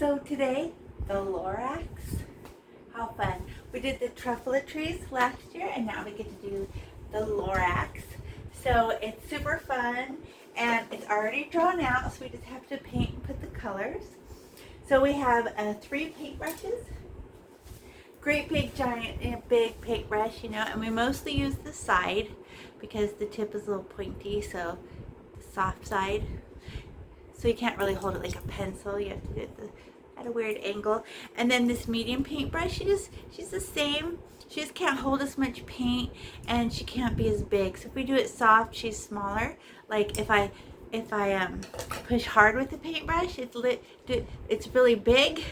So today, the Lorax. How fun. We did the truffle trees last year and now we get to do the Lorax. So it's super fun and it's already drawn out, so we just have to paint and put the colors. So we have 3 paintbrushes. Great big giant big paintbrush, and we mostly use the side because the tip is a little pointy, so the soft side. So you can't really hold it like a pencil. You have to do it at a weird angle. And then this medium paintbrush, she's the same. She just can't hold as much paint and she can't be as big. So if we do it soft, she's smaller. Like if I push hard with the paintbrush, it's really big.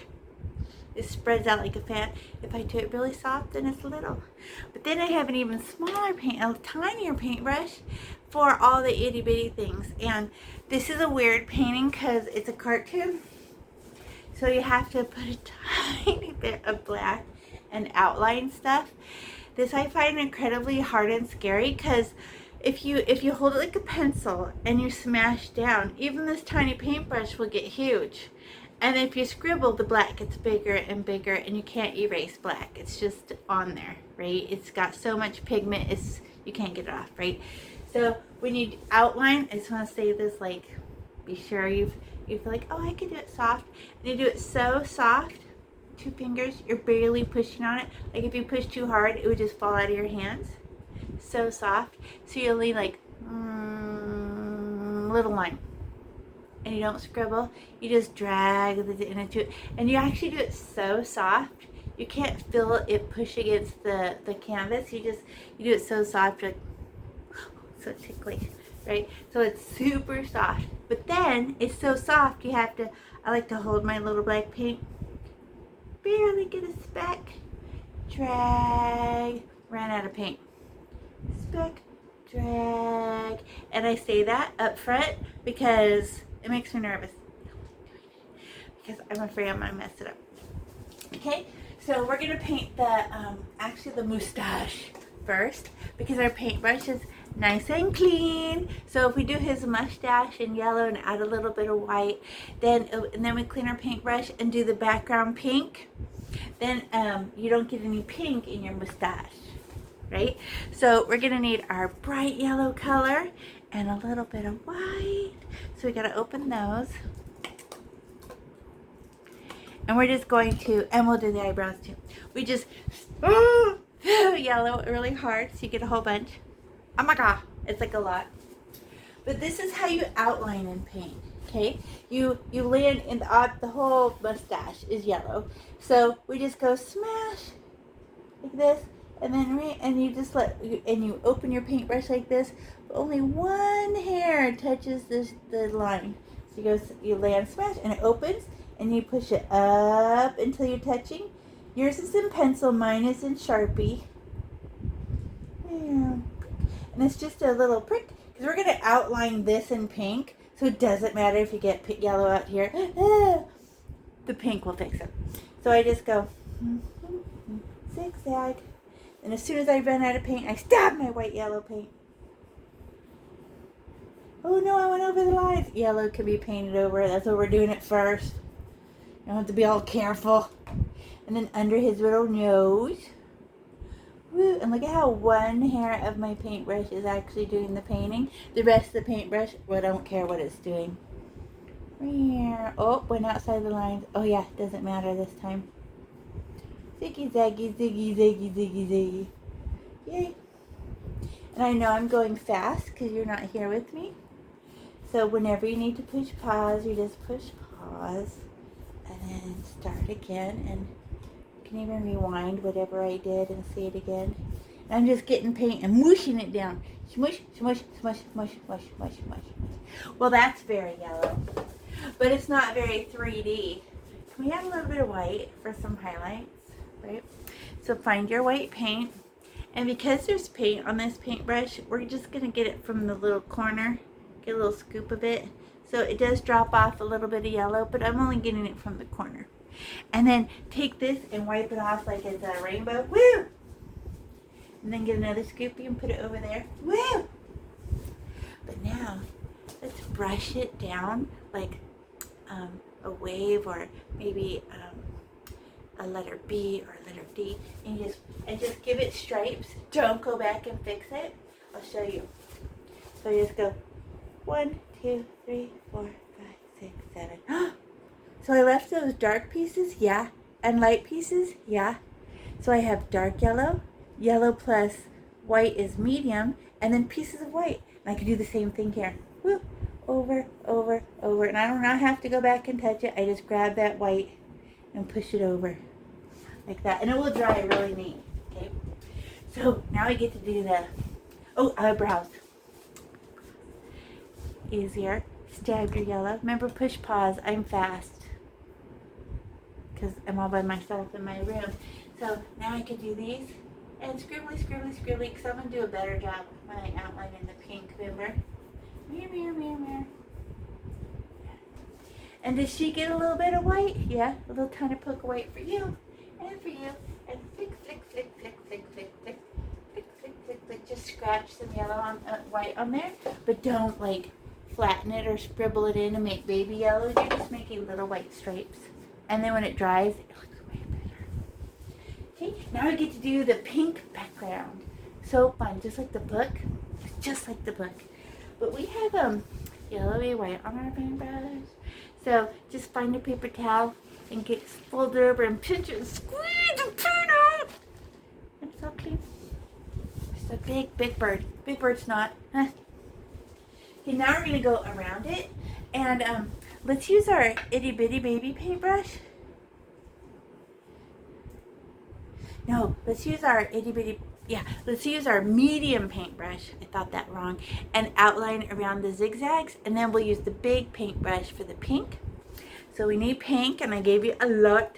It spreads out like a fan. If I do it really soft, then it's little. But then I have an even smaller a tinier paintbrush for all the itty bitty things. And this is a weird painting because it's a cartoon. So you have to put a tiny bit of black and outline stuff. This I find incredibly hard and scary because if you hold it like a pencil and you smash down, even this tiny paintbrush will get huge. And if you scribble, the black gets bigger and bigger and you can't erase black. It's just on there, right? It's got so much pigment, you can't get it off, right? So we need outline. I just want to say this, like, be sure you feel like, oh, I can do it soft. And you do it so soft, 2 fingers, you're barely pushing on it. Like if you push too hard, it would just fall out of your hands. So soft. So you only like little line. And you don't scribble, you just drag into it, and you actually do it so soft you can't feel it push against the canvas. You do it so soft, like so tickly, right? So it's super soft, but then it's so soft you have to, I like to hold my little black paint, barely get a speck, drag, ran out of paint, speck, drag. And I say that up front because it makes me nervous because I'm afraid I'm gonna mess it up. Okay, so we're gonna paint the actually the moustache first because our paintbrush is nice and clean. So if we do his mustache in yellow and add a little bit of white, and then we clean our paintbrush and do the background pink, then you don't get any pink in your mustache, right? So we're gonna need our bright yellow color and a little bit of white. So we gotta open those. And we're just going to, and we'll do the eyebrows too. We just yellow really hard so you get a whole bunch. Oh my god, it's like a lot. But this is how you outline and paint, okay? You land in the whole mustache is yellow. So we just go smash like this. And then you just you open your paintbrush like this. Only one hair touches the line. So you land smash and it opens and you push it up until you're touching. Yours is in pencil, mine is in Sharpie. And it's just a little prick because we're gonna outline this in pink. So it doesn't matter if you get yellow out here. The pink will fix it. So I just go zigzag. And as soon as I run out of paint, I stab my white yellow paint. Oh no, I went over the lines. Yellow can be painted over. That's why we're doing it first. You don't have to be all careful. And then under his little nose. Woo, and look at how one hair of my paintbrush is actually doing the painting. The rest of the paintbrush, well, I don't care what it's doing. Oh, went outside the lines. Oh yeah, doesn't matter this time. Ziggy zaggy, ziggy zaggy, ziggy zaggy. Yay. And I know I'm going fast because you're not here with me. So whenever you need to push pause, you just push pause and then start again. And you can even rewind whatever I did and see it again. And I'm just getting paint and mushing it down. Smush, smush, smush, smush, smush, smush, smush. Well, that's very yellow. But it's not very 3D. Can we add a little bit of white for some highlights? Right? So find your white paint, and because there's paint on this paintbrush, we're just going to get it from the little corner, get a little scoop of it. So it does drop off a little bit of yellow, but I'm only getting it from the corner. And then take this and wipe it off like it's a rainbow. Woo! And then get another scoopy and put it over there. Woo! But now, let's brush it down like a wave or maybe a letter B or a letter D, and just give it stripes. Don't go back and fix it. I'll show you. So you just go 1, 2, 3, 4, 5, 6, 7. So I left those dark pieces, yeah, and light pieces, yeah. So I have dark yellow, yellow plus white is medium, and then pieces of white. And I can do the same thing here. Woo. Over, over, over. And I do not have to go back and touch it. I just grab that white and push it over like that. And it will dry really neat. Okay. So now I get to do the eyebrows. Easier. Stab your yellow. Remember, push pause. I'm fast because I'm all by myself in my room. So now I can do these and scribbly, scribbly, scribbly, because I'm going to do a better job when I outline in the pink, remember? Mirror, mirror, mirror, mirror. And does she get a little bit of white? Yeah, a little tiny poke of white for you and for you. And flick, flick, flick, flick, flick, flick, flick, flick, flick, flick, flick. Just scratch some yellow on white on there, but don't like flatten it or scribble it in and make baby yellows. You're just making little white stripes. And then when it dries, it looks way better. Okay, now I get to do the pink background. So fun, just like the book. Just like the book. But we have yellowy white on our paintbrush. So just find a paper towel and fold it over and pinch it and squeeze the paint out. And it's all clean. It's a big bird. Big bird's not. Okay, now we're going to go around it. And let's use our itty bitty baby paintbrush. No, let's use our itty bitty. Yeah, let's use our medium paintbrush. I thought that wrong. And outline around the zigzags. And then we'll use the big paintbrush for the pink. So we need pink, and I gave you a lot.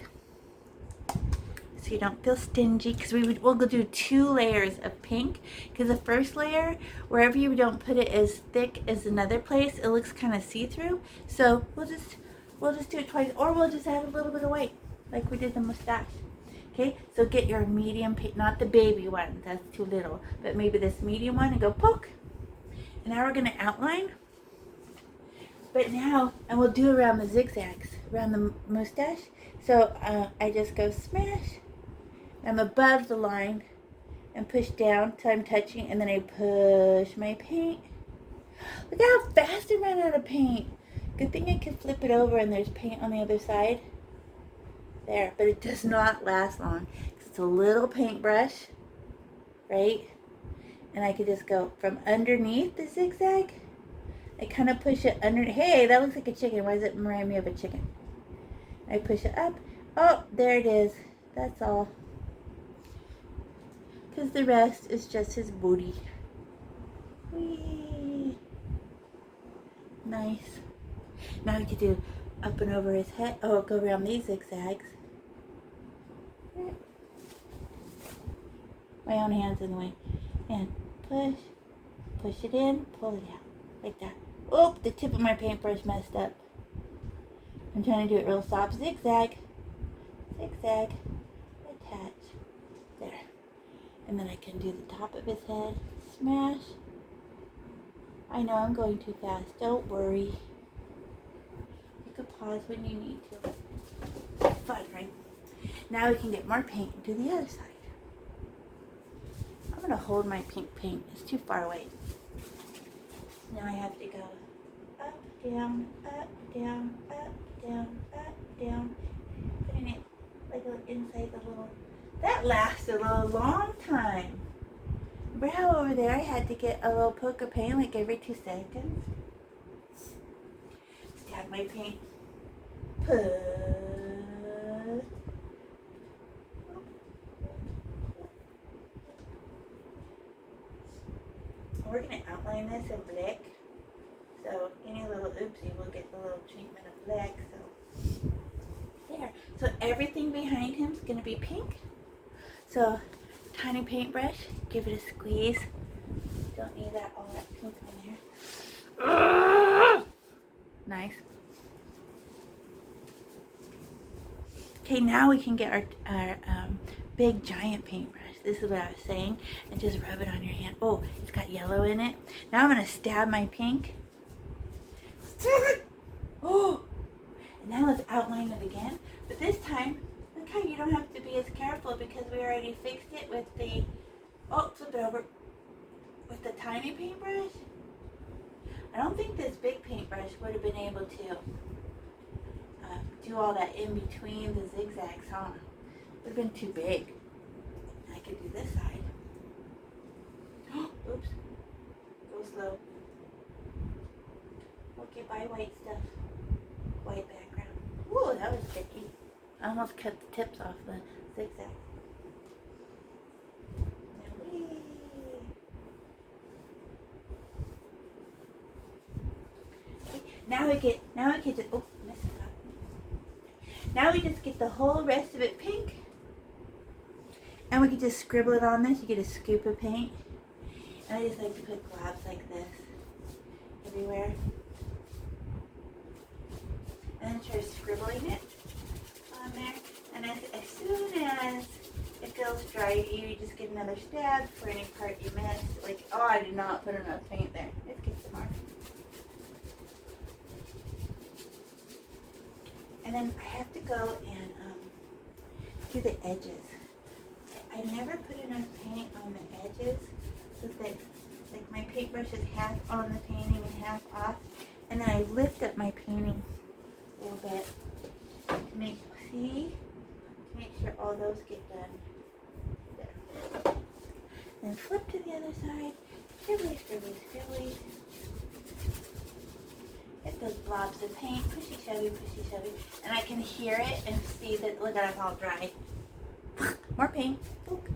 So you don't feel stingy. Because we'll go do 2 layers of pink. Because the first layer, wherever you don't put it as thick as another place, it looks kind of see-through. So we'll just do it twice. Or we'll just add a little bit of white. Like we did the mustache. Okay, so get your medium paint, not the baby one, that's too little, but maybe this medium one and go poke. And now we're going to outline. But now, and we'll do around the zigzags, around the mustache. So I just go smash. I'm above the line and push down till I'm touching, and then I push my paint. Look how fast I ran out of paint. Good thing I can flip it over and there's paint on the other side. There, but it does not last long. It's a little paintbrush, right? And I could just go from underneath the zigzag. I kind of push it under. Hey, that looks like a chicken. Why does it remind me of a chicken? I push it up. Oh, there it is. That's all. Because the rest is just his booty. Whee! Nice. Now we can do up and over his head. Oh, go around these zigzags. My own hand's in the way. And push it in, pull it out. Like that. Oh, the tip of my paintbrush messed up. I'm trying to do it real soft. Zigzag. Zigzag. Attach. There. And then I can do the top of his head. Smash. I know I'm going too fast. Don't worry. You can pause when you need to. Fun, right? Now we can get more paint and do the other side. I'm going to hold my pink paint. It's too far away. Now I have to go up, down, up, down, up, down, up, down. Putting it like inside the little... That lasted a long time. Remember how over there I had to get a little poke of paint like every 2 seconds? Stab my paint. Push. We're going to outline this in black. So any little oopsie will get the little treatment of black. So there. So everything behind him is going to be pink. So tiny paintbrush, give it a squeeze. Don't need that all that pink on there. Nice. Okay, now we can get our big giant paintbrush. This is what I was saying. And just rub it on your hand. Oh, it's got yellow in it. Now I'm going to stab my pink. Oh! And now let's it again. But this time, look how you don't have to be as careful because we already fixed it with the, oh, flip it over, with the tiny paintbrush. I don't think this big paintbrush would have been able to do all that in between the zigzags, huh? It would have been too big. I could do this side. Oops. Go slow. Okay, buy white stuff. White background. Ooh, that was tricky. I almost cut the tips off the zigzag. Now we get just, oh, mess it up. Now we just get the whole rest of it pink. And we can just scribble it on this. You get a scoop of paint. And I just like to put globs like this everywhere. And then start scribbling it on there. And as soon as it feels dry to you, you just get another stab for any part you missed. Like, oh, I did not put enough paint there. Let's get some more. And then I have to go and do the edges. I never put enough paint on the edges so that, like, my paintbrush is half on the painting and half off. And then I lift up my painting a little bit to make, see, to make sure all those get done. There. Then flip to the other side. Scribbly, scribbly, scribbly. Get those blobs of paint, pushy shovey, and I can hear it and see that, look at it all dry. More paint. Look.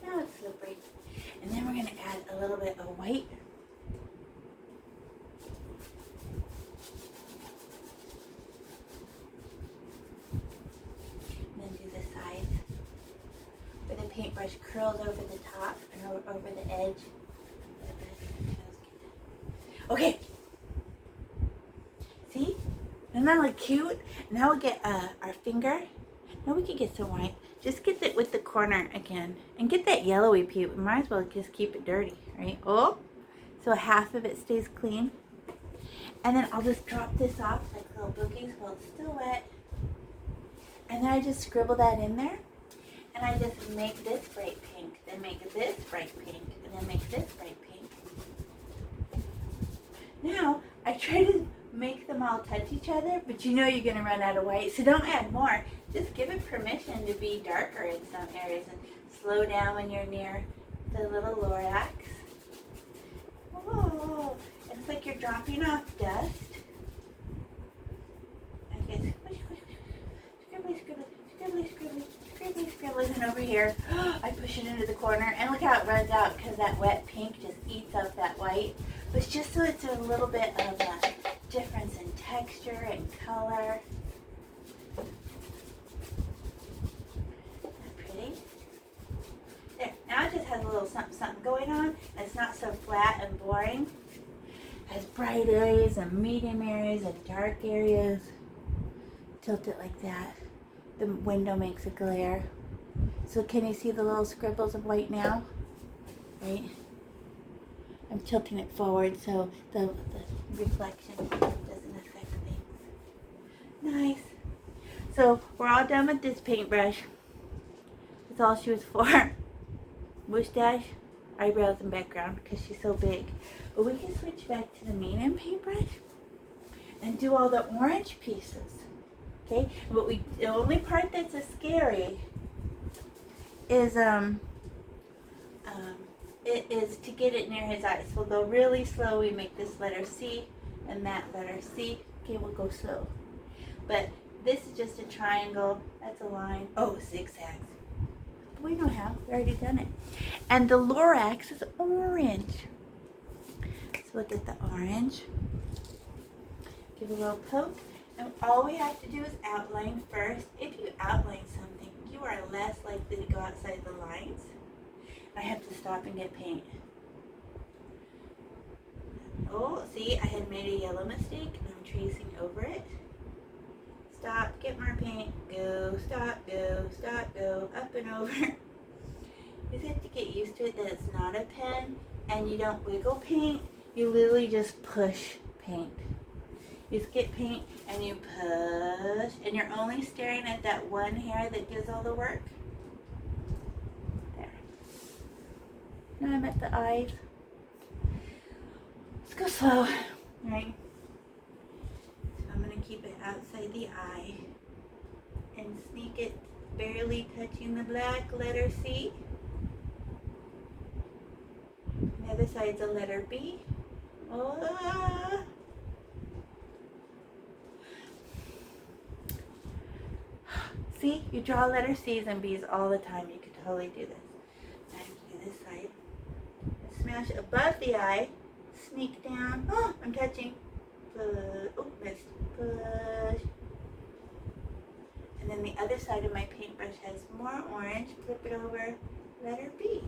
Now it's slippery. And then we're going to add a little bit of white. And then do the sides where the paintbrush curls over the top and over the edge. Okay. See? Isn't that like cute? Now we get our finger. Now we can get some white. Just get it with the corner again. And get that yellowy paint. We might as well just keep it dirty, right? Oh, so half of it stays clean. And then I'll just drop this off like little boogies while it's still wet. And then I just scribble that in there. And I just make this bright pink. Then make this bright pink. And then make this bright pink. Now, I try to make them all touch each other, but you know you're going to run out of white, so don't add more. Just give it permission to be darker in some areas and slow down when you're near the little Lorax. Oh, it's like you're dropping off dust. And get squibbly, scribbly, scribbly, scribbly, scribbly, and over here, I push it into the corner, and look how it runs out because that wet pink just eats up that white. But it's just so it's a little bit of a difference in texture and color. Isn't that pretty? There, now it just has a little something going on, and it's not so flat and boring. It has bright areas and medium areas and dark areas. Tilt it like that. The window makes a glare. So can you see the little scribbles of white now? Right? I'm tilting it forward so the reflection doesn't affect things. Nice. So we're all done with this paintbrush. That's all she was for. Moustache, eyebrows, and background because she's so big. But we can switch back to the medium paintbrush and do all the orange pieces. Okay? But the only part that's scary is it is to get it near his eyes. We'll go really slow. We make this letter C and that letter C. Okay, we'll go slow. But this is just a triangle. That's a line. Oh, zigzags. We know how. We already done it. And the Lorax is orange. So look at the orange. Give a little poke. And all we have to do is outline first. If you outline something, you are less likely to go outside the lines. I have to stop and get paint. Oh, see, I had made a yellow mistake and I'm tracing over it. Stop, get more paint, go, stop, go, up and over. You just have to get used to it that it's not a pen and you don't wiggle paint, you literally just push paint. You just get paint and you push, and you're only staring at that one hair that does all the work. There. Now I'm at the eyes. Let's go slow, right? So I'm gonna keep it outside the eye and sneak it, barely touching the black letter C. The other side's a letter B. Oh. See, you draw letter C's and B's all the time. You could totally do this. Now you do this side. Smash above the eye. Sneak down. Oh, I'm touching. Oh, missed. Push. And then the other side of my paintbrush has more orange. Flip it over. Letter B.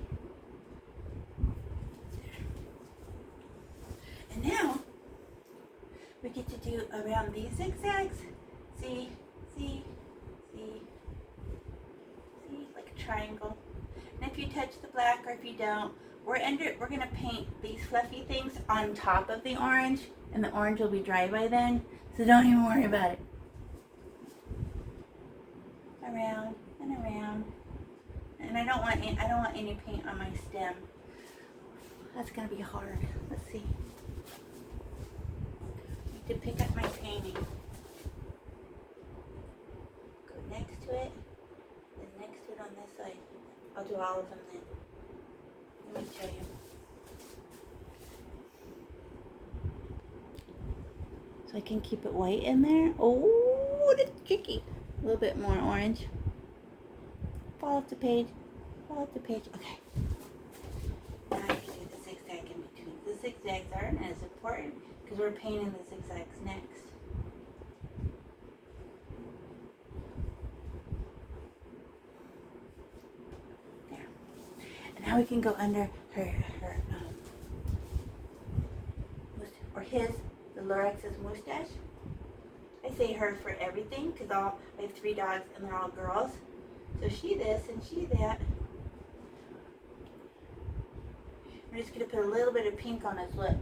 And now we get to do around these zigzags. See, see, see, see, like a triangle. And if you touch the black or if you don't, we're gonna paint these fluffy things on top of the orange, and the orange will be dry by then. So don't even worry about it. Around and around. And I don't want any paint on my stem. That's gonna be hard. Let's see. To pick up my painting. Go next to it, then next to it on this side. I'll do all of them then. Let me show you. So I can keep it white in there. Oh, that's tricky. A little bit more orange. Fall off the page. Fall off the page. Okay. Now I can do the zigzag in between. The zigzags aren't as important because we're painting the zigzags next. There. And now we can go under her or his, the Lorax's Moustache. I say her for everything because I have 3 dogs and they're all girls. So she this and she that. I'm just going to put a little bit of pink on his lip.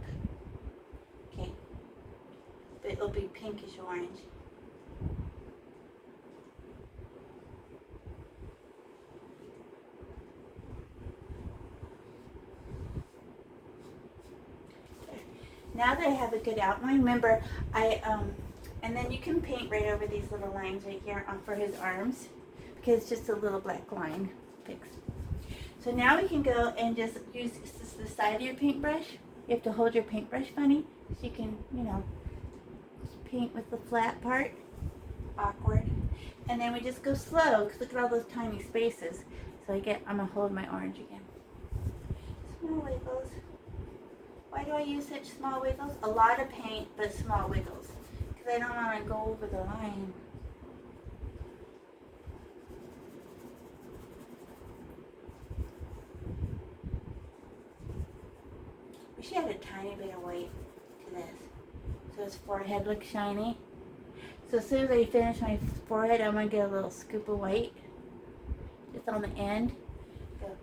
Okay. But it'll be pinkish orange. Now that I have a good outline, remember and then you can paint right over these little lines right here for his arms because it's just a little black line. Fix. So now we can go and just use the side of your paintbrush. You have to hold your paintbrush funny so you can, paint with the flat part. Awkward. And then we just go slow because look at all those tiny spaces. So I'm gonna hold my orange again. Small wiggles. Why do I use such small wiggles? A lot of paint, but small wiggles. Because I don't want to go over the line. Wish I had a tiny bit of white to this. So his forehead looks shiny. So as soon as I finish my forehead, I'm going to get a little scoop of white. Just on the end. Go,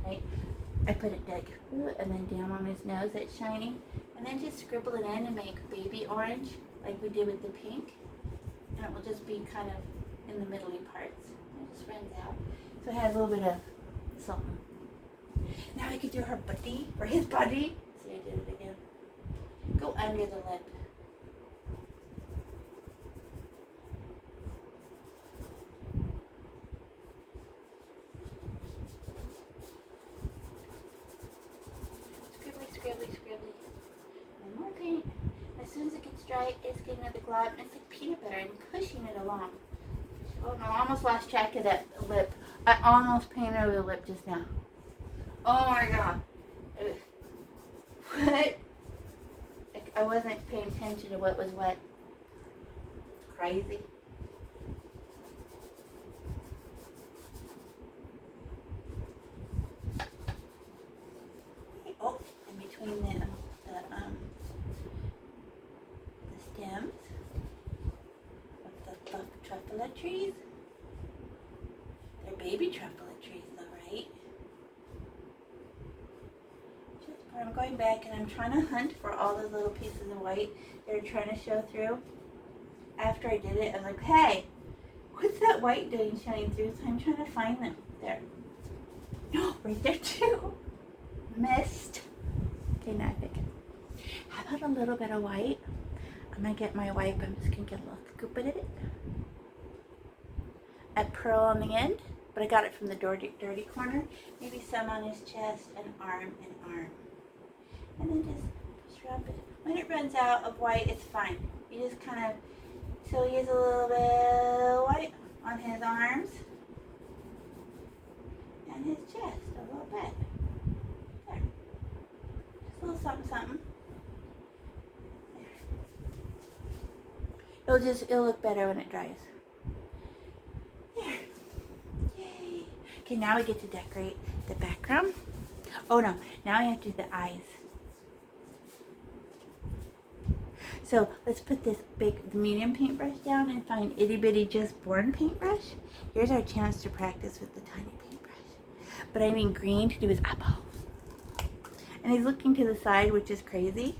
right? I put it like, and then down on his nose that's shiny. And then just scribble it in and make baby orange, like we did with the pink. And it will just be kind of in the middly parts. It just runs out. So it has a little bit of something. Now I could do her body, or his body. See, I did it again. Go under the lip. Scribbly. One more paint. As soon as it gets dry, it's getting at the glob, and it's like peanut butter and pushing it along. Oh no, I almost lost track of that lip. I almost painted over the lip just now. Oh my god. What? I wasn't paying attention to what was what. Crazy. Oh, in between the stems of the truffle trees. They're baby truffle trees though, right? I'm going back like, and I'm trying to hunt for all those little pieces of white that are trying to show through. After I did it, I'm like, hey, what's that white doing showing through? So I'm trying to find them. There. Oh, right there too. Missed. Okay, now I think. How about a little bit of white? I'm going to get my wipe. I'm just going to get a little scoop of it. A pearl on the end, but I got it from the dirty corner. Maybe some on his chest and arm and arm. And then just rub it. When it runs out of white, it's fine. You just kind of, so he has a little bit of white on his arms and his chest, a little bit. There. Just a little something, something. There. It'll look better when it dries. There. Yay. Okay, now we get to decorate the background. Oh no, now I have to do the eyes. So let's put this big medium paintbrush down and find itty bitty just born paintbrush. Here's our chance to practice with the tiny paintbrush. But I need green to do his eyeball. And he's looking to the side, which is crazy.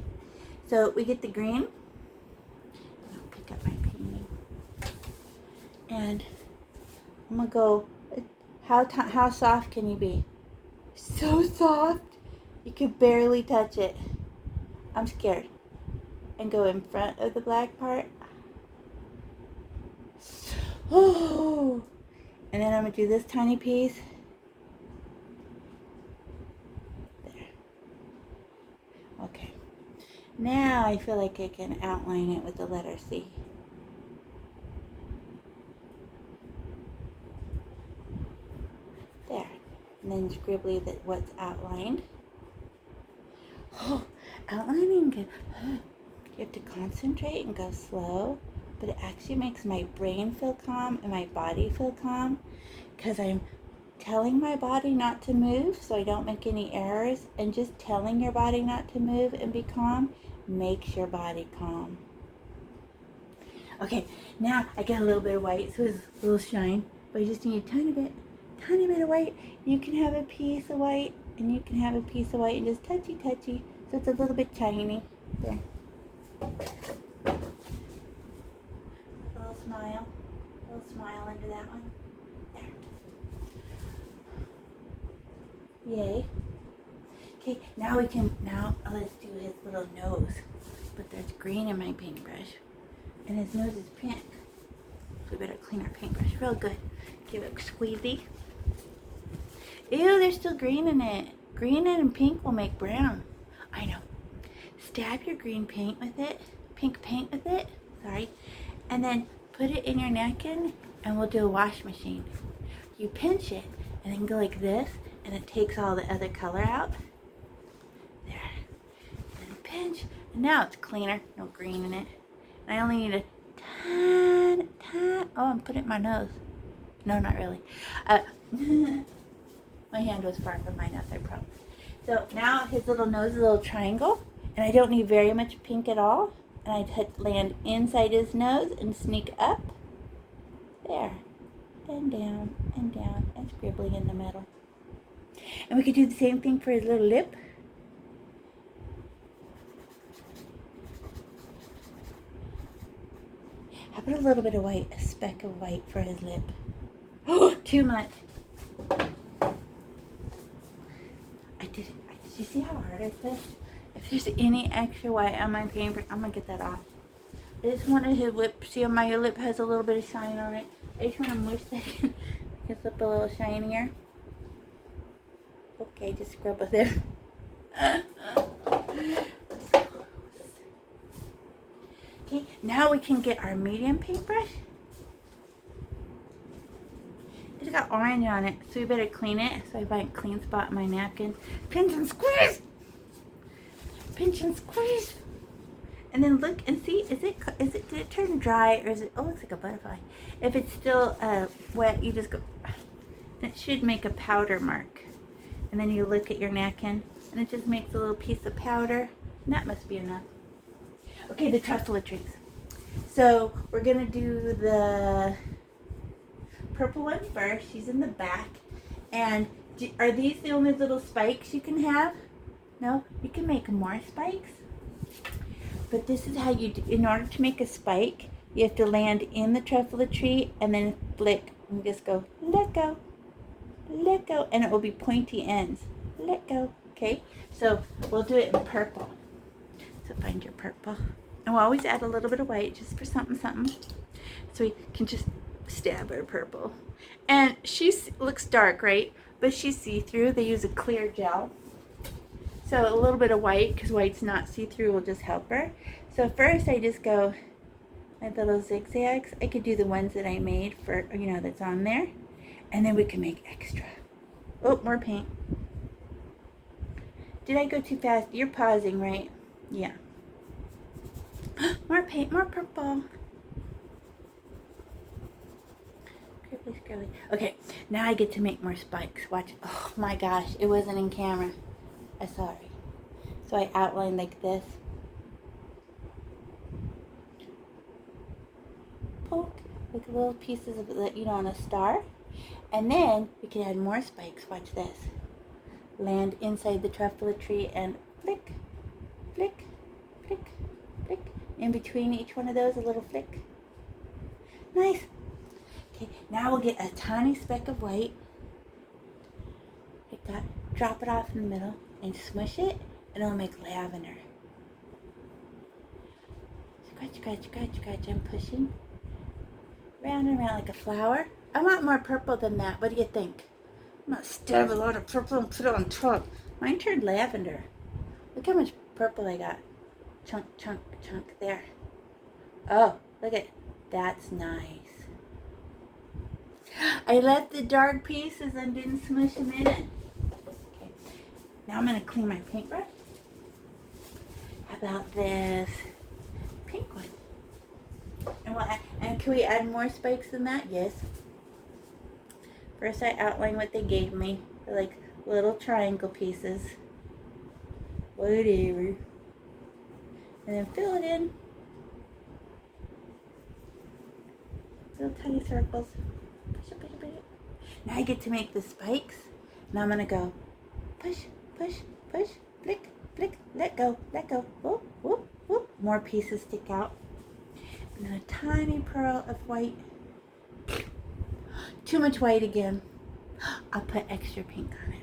So we get the green. I'll pick up my painting. And I'm gonna go, how soft can you be? So soft, you could barely touch it. I'm scared. And go in front of the black part. Oh, and then I'm gonna do this tiny piece. There. Okay. Now I feel like I can outline it with the letter C. There. And then scribbly that what's outlined. Oh, outlining good. You have to concentrate and go slow, but it actually makes my brain feel calm and my body feel calm because I'm telling my body not to move so I don't make any errors, and just telling your body not to move and be calm makes your body calm. Okay, now I got a little bit of white, so it's a little shine, but you just need a tiny bit of white. You can have a piece of white, and you can have a piece of white and just touchy, so it's a little bit shiny. There. A little smile into that one. There. Yay. Okay, now let's do his little nose. But there's green in my paintbrush. And his nose is pink. So we better clean our paintbrush real good. Give it a squeezy. Ew, there's still green in it. Green and pink will make brown. I know. Stab your green paint with it, pink paint with it, and then put it in your napkin and we'll do a wash machine. You pinch it and then go like this and it takes all the other color out. There. And then pinch, and now it's cleaner, no green in it. And I only need a tiny, oh, I'm putting it in my nose. No, not really. My hand was far from my nose, I promise. So now his little nose is a little triangle. And I don't need very much pink at all. And I land inside his nose and sneak up. There. And down, and scribbly in the middle. And we could do the same thing for his little lip. How about a little bit of white, a speck of white for his lip? Oh, too much. I did it. Did you see how hard I pushed? If there's any extra white on my paper, I'm going to get that off. I just wanted his lip. See how my lip has a little bit of shine on it? I just want to mush that in. His lip a little shinier. Okay, just scrub with it. Okay, now we can get our medium paintbrush. It's got orange on it, so we better clean it. So I find a clean spot in my napkin. Pinch and squeeze! Pinch and squeeze, and then look and see, did it turn dry, or is it, oh, it looks like a butterfly. If it's still wet, you just go, it should make a powder mark, and then you look at your napkin and it just makes a little piece of powder, and that must be enough. Okay, the truffleatrice. So we're gonna do the purple one first. She's in the back. And are these the only little spikes you can have? No, you can make more spikes. But this is how you do. In order to make a spike, you have to land in the truffle tree and then flick and just go, let go, and it will be pointy ends. Let go. Okay, so we'll do it in purple. So find your purple. And we'll always add a little bit of white just for something. So we can just stab her purple. And she looks dark, right? But she's see-through. They use a clear gel. So a little bit of white, because white's not see-through, will just help her. So first I just go my little zigzags. I could do the ones that I made for, that's on there. And then we can make extra. Oh, more paint. Did I go too fast? You're pausing, right? Yeah. More paint, more purple. Okay, now I get to make more spikes. Watch. Oh my gosh, it wasn't in camera. I'm sorry. So I outline like this. Poke, like little pieces of it, on a star. And then we can add more spikes. Watch this. Land inside the truffle tree and flick, flick, flick, flick. In between each one of those, a little flick. Nice. Okay, now we'll get a tiny speck of white. Like that. Drop it off in the middle and smush it, and it'll make lavender. Scratch, scratch, scratch, scratch. I'm pushing. Round and round like a flower. I want more purple than that. What do you think? I'm going to stab a lot of purple and put it on top. Mine turned lavender. Look how much purple I got. Chunk, chunk, chunk there. Oh, look at that's nice. I left the dark pieces and didn't smush them in it. Okay. Now I'm going to clean my paintbrush. How about this pink one? And can we add more spikes than that? Yes. First I outline what they gave me. They're like little triangle pieces. Whatever. And then fill it in. Little tiny circles. Push it, push it, push it. Now I get to make the spikes. Now I'm going to go push, push, push, flick, flick, let go, whoop, whoop, whoop. More pieces stick out. And then a tiny pearl of white. Too much white again. I'll put extra pink on it.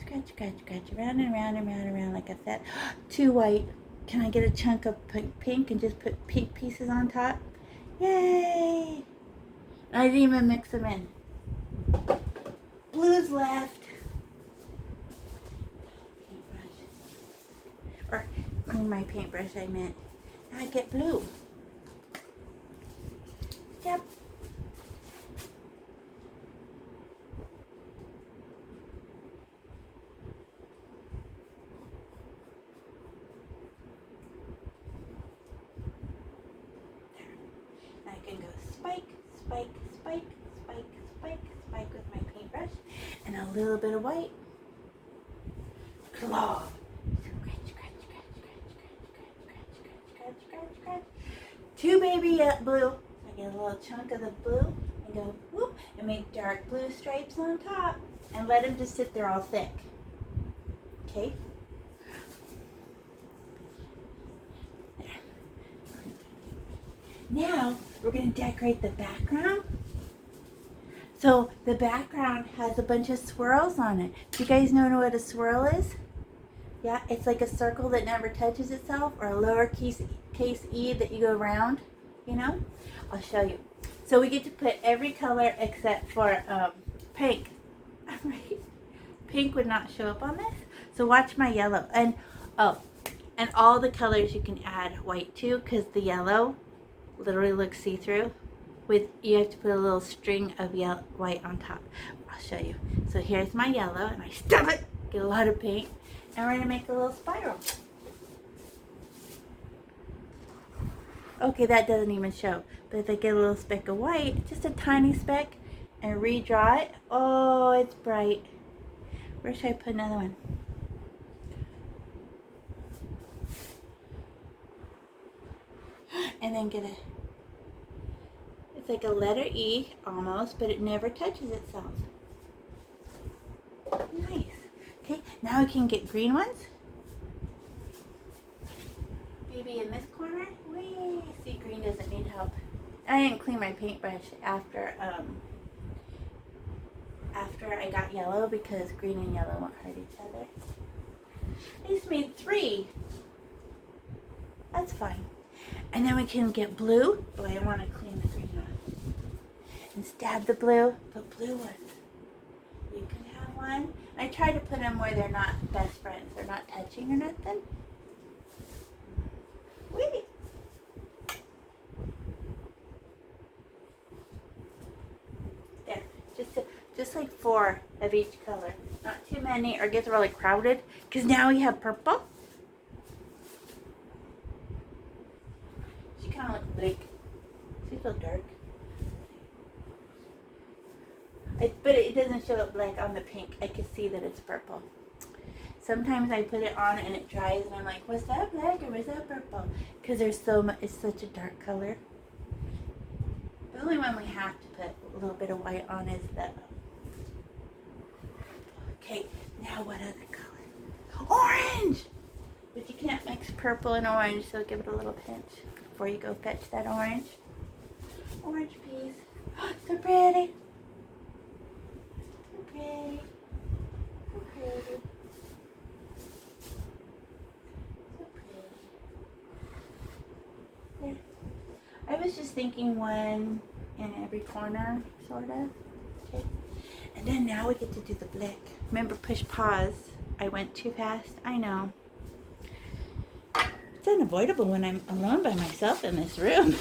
Scratch, scratch, scratch, around and around and around and around like I said. Too white. Can I get a chunk of pink and just put pink pieces on top? Yay! I didn't even mix them in. Blue's left. Paintbrush. Or my paintbrush I meant. Now I get blue. Yep. I can go spike, spike, spike, spike, spike, spike with my paintbrush and a little bit of white. Claw. Scratch, scratch, scratch, scratch, scratch, scratch, scratch, scratch, scratch, scratch. Two baby blue. I get a little chunk of the blue and go whoop and make dark blue stripes on top and let them just sit there all thick. Okay? Now we're going to decorate the background. So the background has a bunch of swirls on it. Do you guys know what a swirl is? Yeah, it's like a circle that never touches itself, or a lowercase e that you go around, I'll show you. So we get to put every color except for pink. Right? Pink would not show up on this. So watch my yellow. And all the colors you can add white to, because the yellow literally looks see-through. You have to put a little string of white on top. I'll show you. So here's my yellow, and I stub it, get a lot of paint, and we're gonna make a little spiral. Okay, that doesn't even show. But if I get a little speck of white, just a tiny speck, and redraw it, oh, it's bright. Where should I put another one? And then it's like a letter E almost, but it never touches itself. Nice. Okay, Now we can get green ones. Maybe in this corner. Whee! See, green doesn't need help. I didn't clean my paintbrush after I got yellow because green and yellow won't hurt each other. I just made 3. That's fine. And then we can get blue. Oh, I want to clean the green off. And stab the blue. Put blue ones. You can have one. I try to put them where they're not best friends. They're not touching or nothing. Whee! There. Just like 4 of each color. Not too many or it gets really crowded. Because now we have purple. She kind of looks bleak. She's so dark. But it doesn't show up like on the pink. I can see that it's purple. Sometimes I put it on and it dries and I'm like, was that black or was that purple? Because there's so much, it's such a dark color. The only one we have to put a little bit of white on is the... Okay, now what other color? Orange! But you can't mix purple and orange, so give it a little pinch before you go fetch that orange. Orange piece. Oh, so pretty. So pretty. So pretty. So pretty. There. I was just thinking one in every corner, sort of. Okay. And then now we get to do the blick. Remember, push pause. I went too fast. I know. It's unavoidable when I'm alone by myself in this room.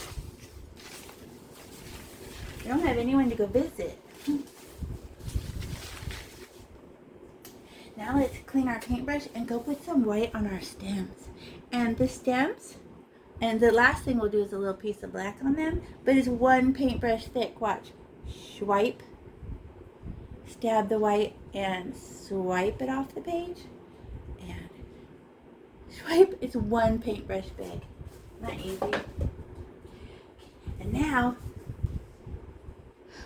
I don't have anyone to go visit. Now let's clean our paintbrush and go put some white on our stems. And the stems, and the last thing we'll do is a little piece of black on them, but it's 1 paintbrush thick. Watch. Swipe. Stab the white and swipe it off the page. And swipe. It's 1 paintbrush big. Not easy. And now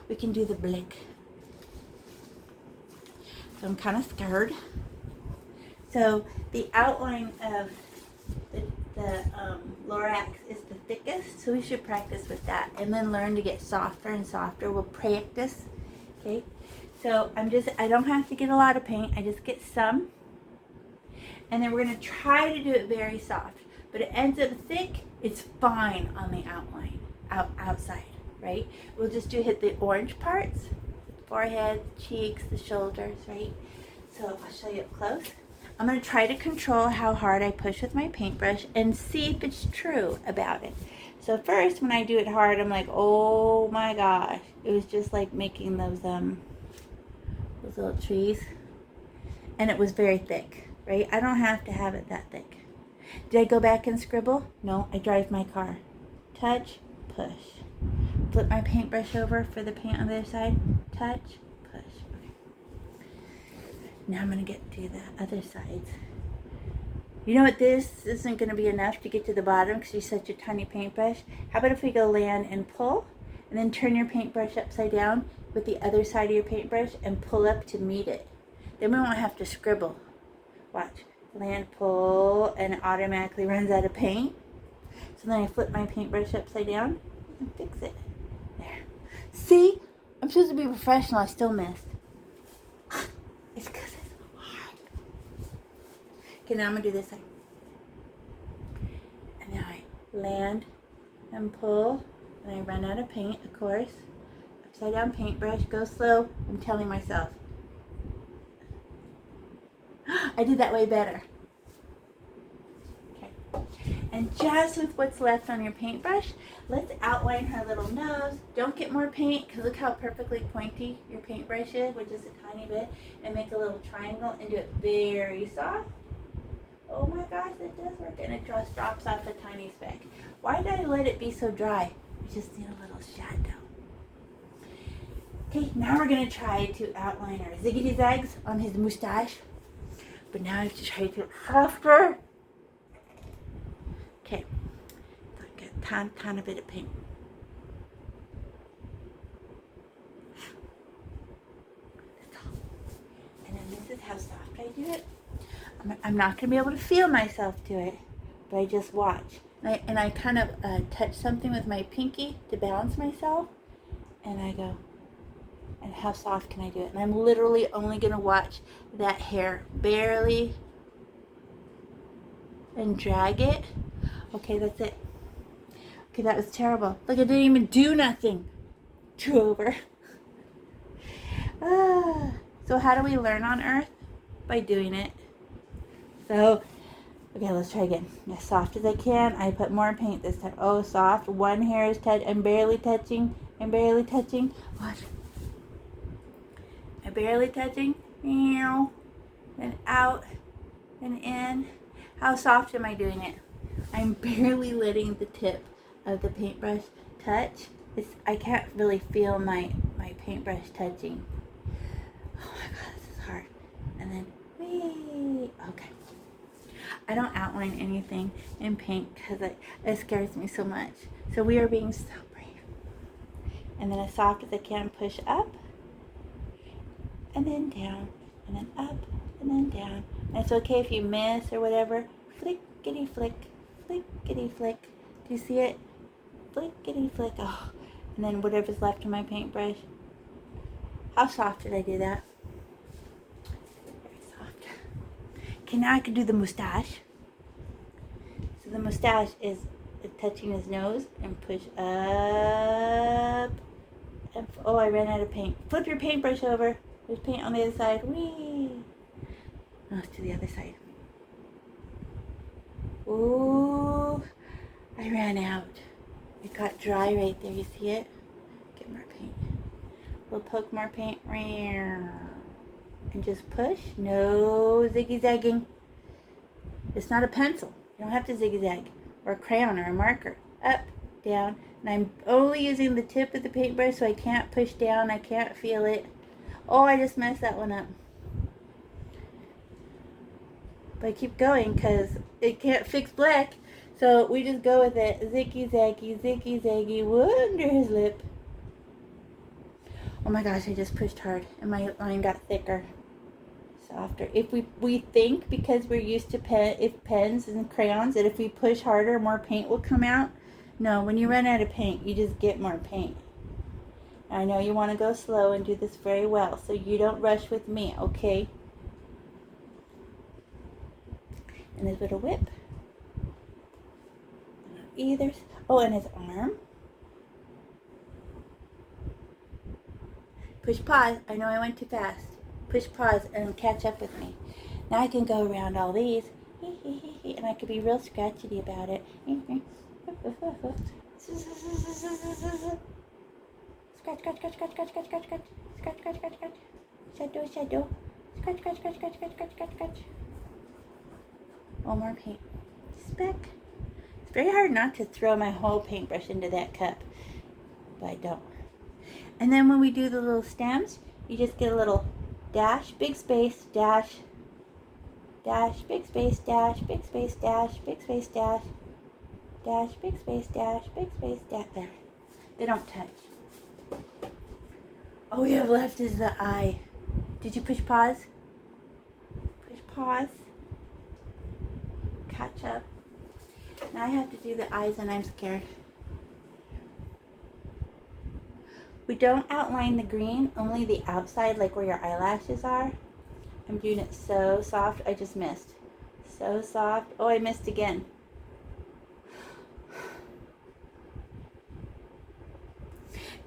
we can do the blick. So I'm kind of scared. So the outline of the Lorax is the thickest, so we should practice with that and then learn to get softer and softer. We'll practice. Okay. So I don't have to get a lot of paint. I just get some. And then we're going to try to do it very soft. But it ends up thick. It's fine on the outline, outside, right? We'll just hit the orange parts. Forehead, cheeks, the shoulders, right? So I'll show you up close. I'm going to try to control how hard I push with my paintbrush and see if it's true about it. So first, when I do it hard, I'm like, oh my gosh. It was just like making those little trees. And it was very thick, right? I don't have to have it that thick. Did I go back and scribble? No, I drive my car. Touch, push. Flip my paintbrush over for the paint on the other side. Touch, push. Okay. Now I'm going to get to the other sides. You know what? This isn't going to be enough to get to the bottom because you're such a tiny paintbrush. How about if we go land and pull, and then turn your paintbrush upside down with the other side of your paintbrush and pull up to meet it. Then we won't have to scribble. Watch. Land, pull, and it automatically runs out of paint. So then I flip my paintbrush upside down and fix it. There. See? I'm supposed to be professional. I still missed. It's because it's hard. Okay, now I'm going to do this side. And now I land and pull. And I run out of paint, of course. Upside down paintbrush. Go slow. I'm telling myself. I did that way better. Okay. And just with what's left on your paintbrush, let's outline her little nose. Don't get more paint because look how perfectly pointy your paintbrush is, with just a tiny bit. And make a little triangle and do it very soft. Oh my gosh, that does work. And it just drops off a tiny speck. Why did I let it be so dry? We just need a little shadow. Okay, now we're going to try to outline our ziggity zags on his moustache. But now I have to try to do it softer. Okay, so I got a tiny bit of paint. That's all. And then this is how soft I do it. I'm not going to be able to feel myself do it, but I just watch. And I kind of touch something with my pinky to balance myself, and I go, and how soft can I do it? And I'm literally only going to watch that hair barely and drag it. Okay, that's it. Okay, that was terrible. Look, I didn't even do nothing. 2 over. So how do we learn on Earth? By doing it. So, okay, let's try again. As soft as I can. I put more paint this time. Oh, soft. One hair is touch. I'm barely touching. I'm barely touching. Watch. I'm barely touching. Meow. Then out. And in. How soft am I doing it? I'm barely letting the tip of the paintbrush touch. I can't really feel my paintbrush touching. Oh my god, this is hard. And then, whee! Okay. I don't outline anything in paint because it scares me so much. So we are being so brave. And then as soft as I can, push up. And then down. And then up. And then down. And it's okay if you miss or whatever. Flickety flick. Flickety flick. Do you see it? Flickety flick. Oh. And then whatever's left of my paintbrush. How soft did I do that? Very soft. Okay, now I can do the moustache. So the moustache is touching his nose and push up. And, oh, I ran out of paint. Flip your paintbrush over. There's paint on the other side. Whee! Oh, it's to the other side. Ooh, I ran out. It got dry right there. You see it? Get more paint. We'll poke more paint. And just push. No ziggy-zagging. It's not a pencil. You don't have to zigzag. Or a crayon or a marker. Up, down. And I'm only using the tip of the paintbrush so I can't push down. I can't feel it. Oh, I just messed that one up. But I keep going because it can't fix black. So we just go with it. Ziggy-zaggy, ziggy-zaggy. Under his lip. Oh my gosh, I just pushed hard. And my line got thicker. Softer. If we think because we're used to pens and crayons that if we push harder, more paint will come out. No, when you run out of paint, you just get more paint. I know you want to go slow and do this very well, so you don't rush with me, okay? And a little whip. Either. Oh, and his arm. Push pause. I know I went too fast. Push pause and catch up with me. Now I can go around all these. And I could be real scratchety about it. Scratch, scratch, scratch, scratch, scratch, scratch, scratch, scratch, scratch, scratch, scratch. Shadow, shadow. Scratch, scratch, scratch, scratch, scratch, scratch, scratch, scratch. One more paint. Speck. It's very hard not to throw my whole paintbrush into that cup, but I don't. And then when we do the little stems, you just get a little dash, big space, dash, dash, big space, dash, big space, dash, big space, dash, dash, big space, dash, big space, dash. There. They don't touch. All we have left is the eye. Did you push pause? Push pause. Catch up. Now I have to do the eyes and I'm scared. We don't outline the green, only the outside, like where your eyelashes are. I'm doing it so soft, I just missed. So soft. Oh, I missed again.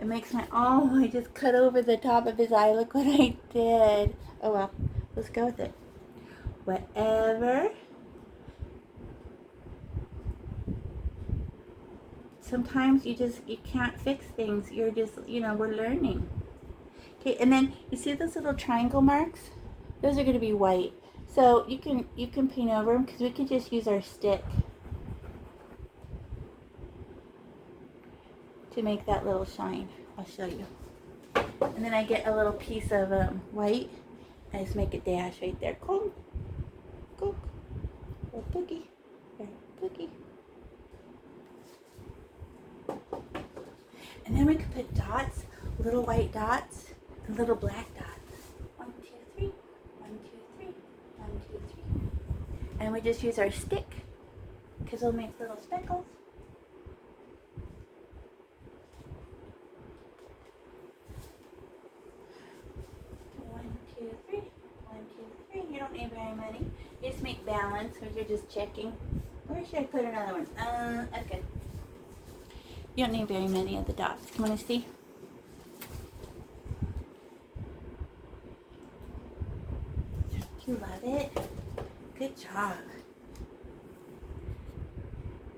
It makes my, oh, I just cut over the top of his eye. Look what I did. Oh well, let's go with it. Whatever. Sometimes you can't fix things. You're just, we're learning. Okay, and then you see those little triangle marks? Those are going to be white. So you can paint over them because we could just use our stick to make that little shine. I'll show you. And then I get a little piece of white. I just make a dash right there. Clunk, clunk, little boogie, there, boogie. And then we could put dots, little white dots, and little black dots. 1, 2, 3, 1, 2, 3, 1, 2, 3. then we just use our stick because we'll make little speckles. One, two, three. One, two, three. You don't need very many. You just make balance, or you're just checking. Where should I put another one? That's good. You don't need very many of the dots. Come on, see? You love it? Good job.